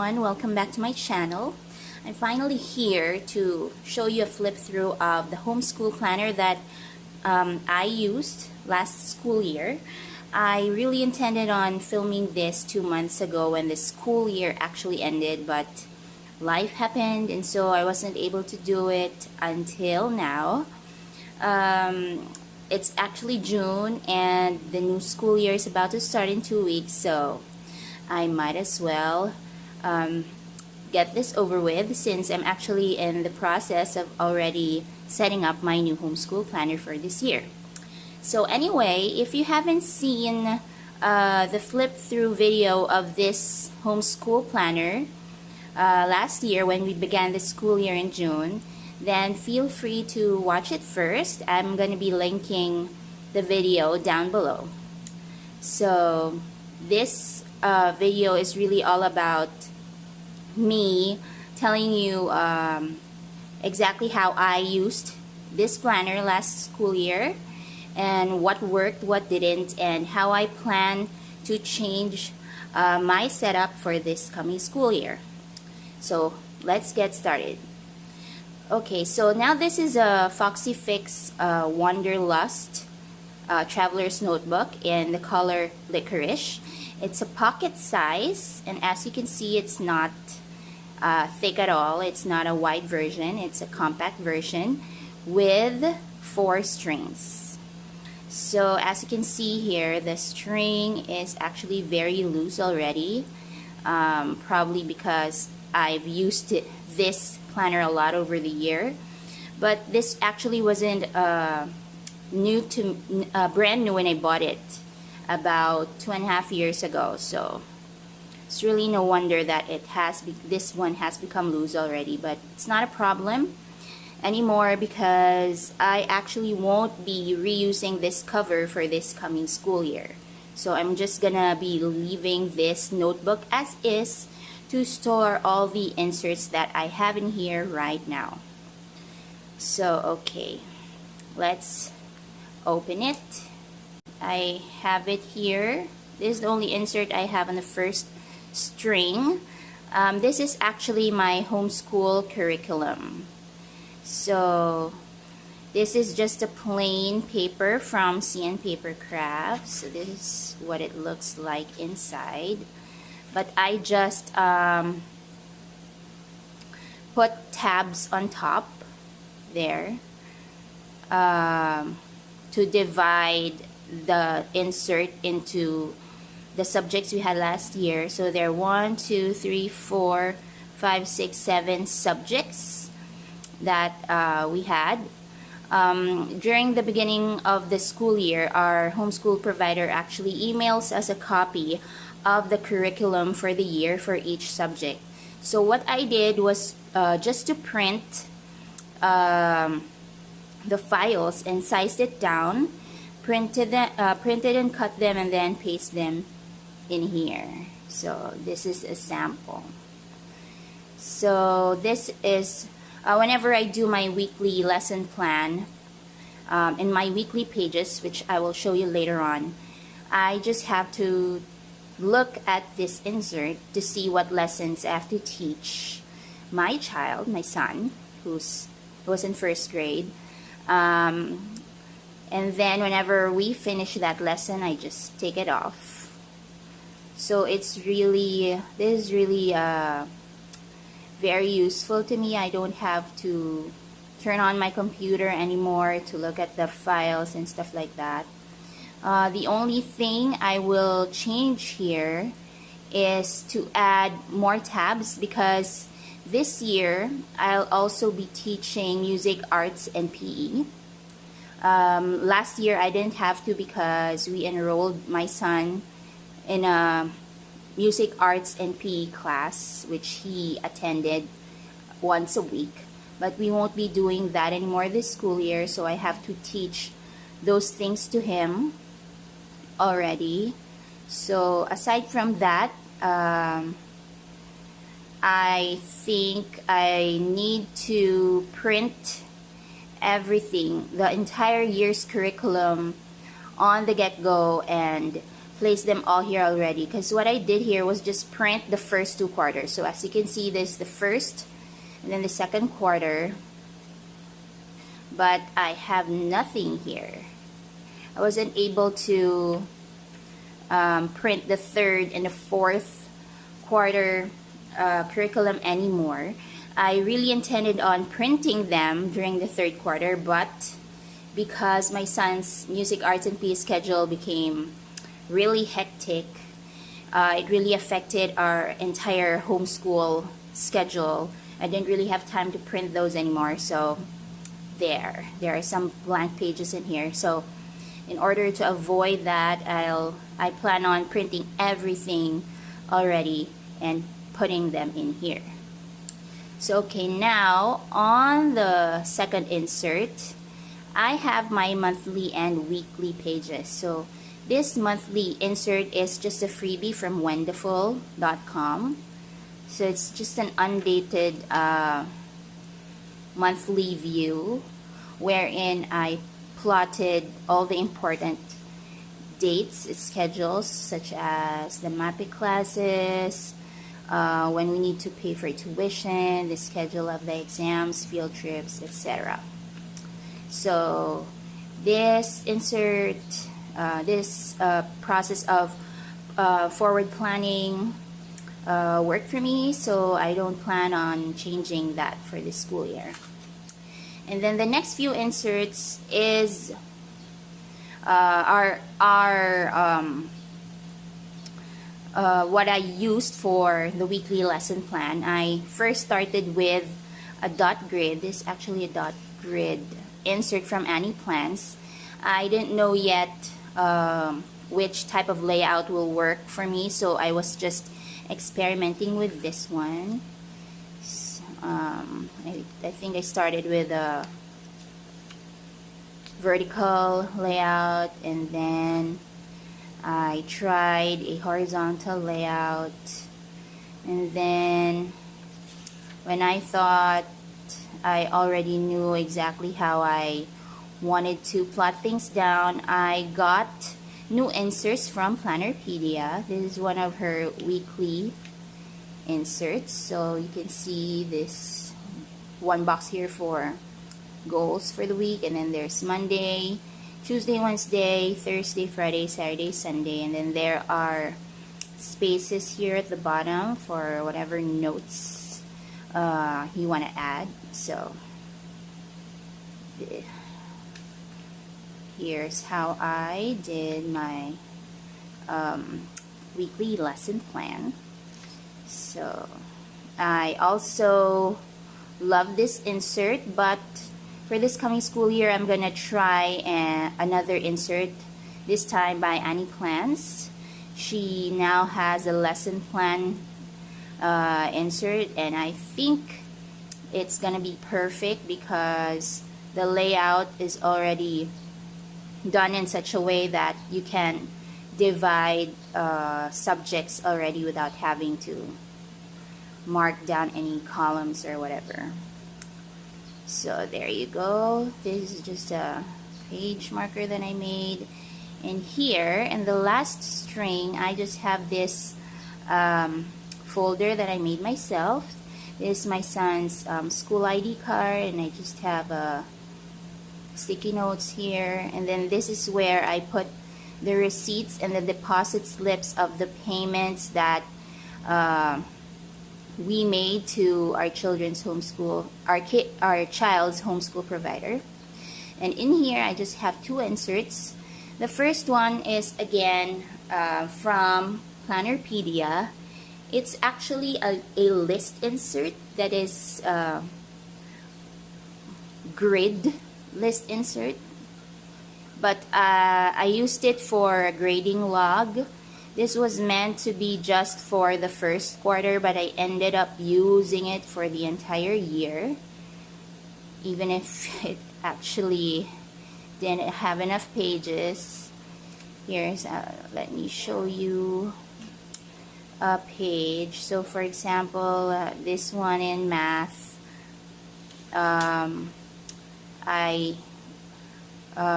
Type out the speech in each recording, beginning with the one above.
everyone, welcome back to my channel. I'm finally here to show you a flip through of the homeschool planner that I used last school year. I really intended on filming this 2 months ago when the school year actually ended, but life happened and so I wasn't able to do it until now. It's actually June and the new school year is about to start in 2 weeks, so I might as well get this over with since I'm actually in the process of already setting up my new homeschool planner for this year. So anyway, if you haven't seen the flip through video of this homeschool planner last year when we began the school year in June, then feel free to watch it first. I'm going to be linking the video down below. So this video is really all about me telling you exactly how I used this planner last school year and what worked, what didn't, and how I plan to change my setup for this coming school year. So let's get started. Okay, so now this is a Foxy Fix Wanderlust Traveler's Notebook in the color Licorice. It's a pocket size, and as you can see, it's not thick at all. It's not a wide version. It's a compact version with 4 strings. So as you can see here, the string is actually very loose already, probably because I've used this planner a lot over the year. But this actually wasn't brand new when I bought it about 2.5 years ago, so it's really no wonder that this one has become loose already. But it's not a problem anymore because I actually won't be reusing this cover for this coming school year. So I'm just gonna be leaving this notebook as is to store all the inserts that I have in here right now. So okay, let's open it. I have it here. This is the only insert I have on the first string. This is actually my homeschool curriculum. So this is just a plain paper from CN Paper Crafts. So this is what it looks like inside. But I just put tabs on top there to divide the insert into the subjects we had last year. So there are 1, 2, 3, 4, 5, 6, 7 subjects that we had. During the beginning of the school year, our homeschool provider actually emails us a copy of the curriculum for the year for each subject. So what I did was just to print the files and sized it down, printed and cut them, and then paste them in here. So this is a sample. So this is whenever I do my weekly lesson plan in my weekly pages, which I will show you later on, I just have to look at this insert to see what lessons I have to teach my child, my son, who was in 1st grade. And then whenever we finish that lesson, I just take it off. So this is really very useful to me. I don't have to turn on my computer anymore to look at the files and stuff like that. The only thing I will change here is to add more tabs because this year I'll also be teaching music, arts, and PE. Last year I didn't have to because we enrolled my son in a music, arts, and PE class which he attended once a week. But we won't be doing that anymore this school year, so I have to teach those things to him already. So aside from that, I think I need to print everything, the entire year's curriculum on the get-go, and place them all here already, because what I did here was just print the first 2 quarters. So as you can see, this is the first and then the second quarter, but I have nothing here. I wasn't able to print the third and the fourth quarter curriculum anymore. I really intended on printing them during the third quarter, but because my son's music, arts, and PE schedule became really hectic, it really affected our entire homeschool schedule. I didn't really have time to print those anymore, so there are some blank pages in here. So in order to avoid that, I plan on printing everything already and putting them in here. So okay, now on the second insert, I have my monthly and weekly pages. So this monthly insert is just a freebie from wonderful.com. So it's just an undated monthly view wherein I plotted all the important dates, schedules, such as the MAPIC classes, when we need to pay for tuition, the schedule of the exams, field trips, etc. So this insert, this process of forward planning worked for me, so I don't plan on changing that for this school year. And then the next few inserts is what I used for the weekly lesson plan. I first started with a dot grid. This is actually a dot grid insert from Annie Plans. I didn't know yet which type of layout will work for me, so I was just experimenting with this one. I think I started with a vertical layout, and then I tried a horizontal layout, and then when I thought I already knew exactly how I wanted to plot things down, I got new inserts from Plannerpedia. This is one of her weekly inserts. So you can see this one box here for goals for the week, and then there's Monday, Tuesday, Wednesday, Thursday, Friday, Saturday, Sunday, and then there are spaces here at the bottom for whatever notes you want to add. So here's how I did my weekly lesson plan. So I also love this insert, but for this coming school year, I'm gonna try another insert, this time by Annie Plans. She now has a lesson plan insert, and I think it's gonna be perfect because the layout is already done in such a way that you can divide subjects already without having to mark down any columns or whatever. So there you go. This is just a page marker that I made. And here in the last string, I just have this folder that I made myself. This is my son's school ID card, and I just have sticky notes here. And then this is where I put the receipts and the deposit slips of the payments that we made to our children's homeschool, our child's homeschool provider. And in here, I just have two inserts. The first one is again from Plannerpedia. It's actually a list insert that is grid list insert, but I used it for a grading log. This was meant to be just for the first quarter, but I ended up using it for the entire year, even if it actually didn't have enough pages. Here's let me show you a page. So for example, this one in math, I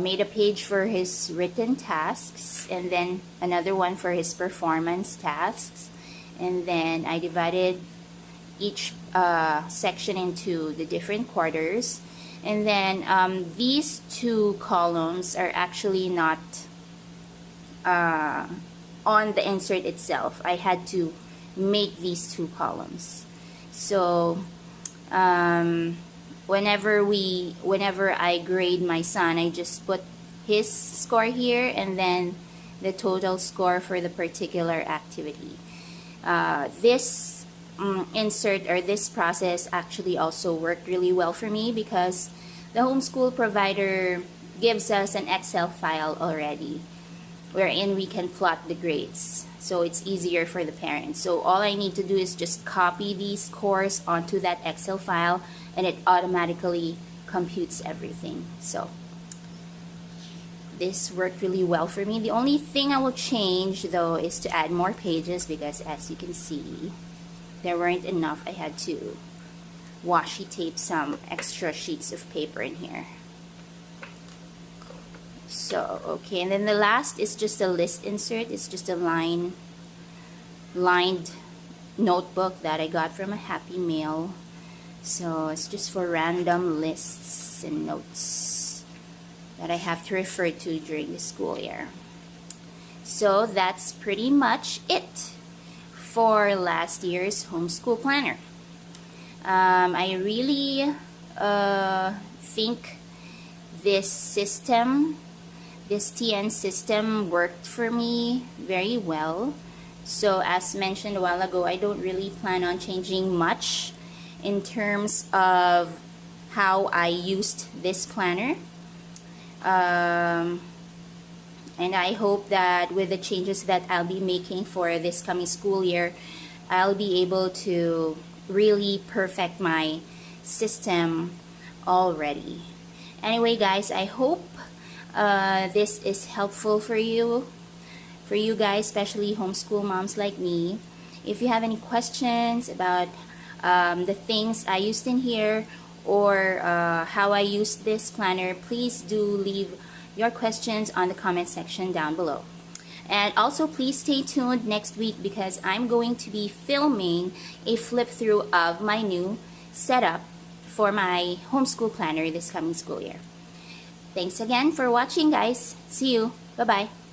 made a page for his written tasks, and then another one for his performance tasks, and then I divided each section into the different quarters, and then these two columns are actually not on the insert itself. I had to make these two columns. So whenever I grade my son, I just put his score here and then the total score for the particular activity. This insert, or this process, actually also worked really well for me because the homeschool provider gives us an Excel file already wherein we can plot the grades, so it's easier for the parents. So all I need to do is just copy these scores onto that Excel file and it automatically computes everything. So this worked really well for me. The only thing I will change though is to add more pages, because as you can see, there weren't enough. I had to washi tape some extra sheets of paper in here. So okay, and then the last is just a list insert. It's just a lined notebook that I got from a Happy Meal. So it's just for random lists and notes that I have to refer to during the school year. So that's pretty much it for last year's homeschool planner. I really think this system, this TN system, worked for me very well. So as mentioned a while ago, I don't really plan on changing much in terms of how I used this planner. And I hope that with the changes that I'll be making for this coming school year, I'll be able to really perfect my system already. Anyway guys, I hope this is helpful for you guys, especially homeschool moms like me. If you have any questions about the things I used in here, or how I used this planner, please do leave your questions on the comment section down below. And also please stay tuned next week, because I'm going to be filming a flip through of my new setup for my homeschool planner this coming school year. Thanks again for watching guys. See you. Bye bye.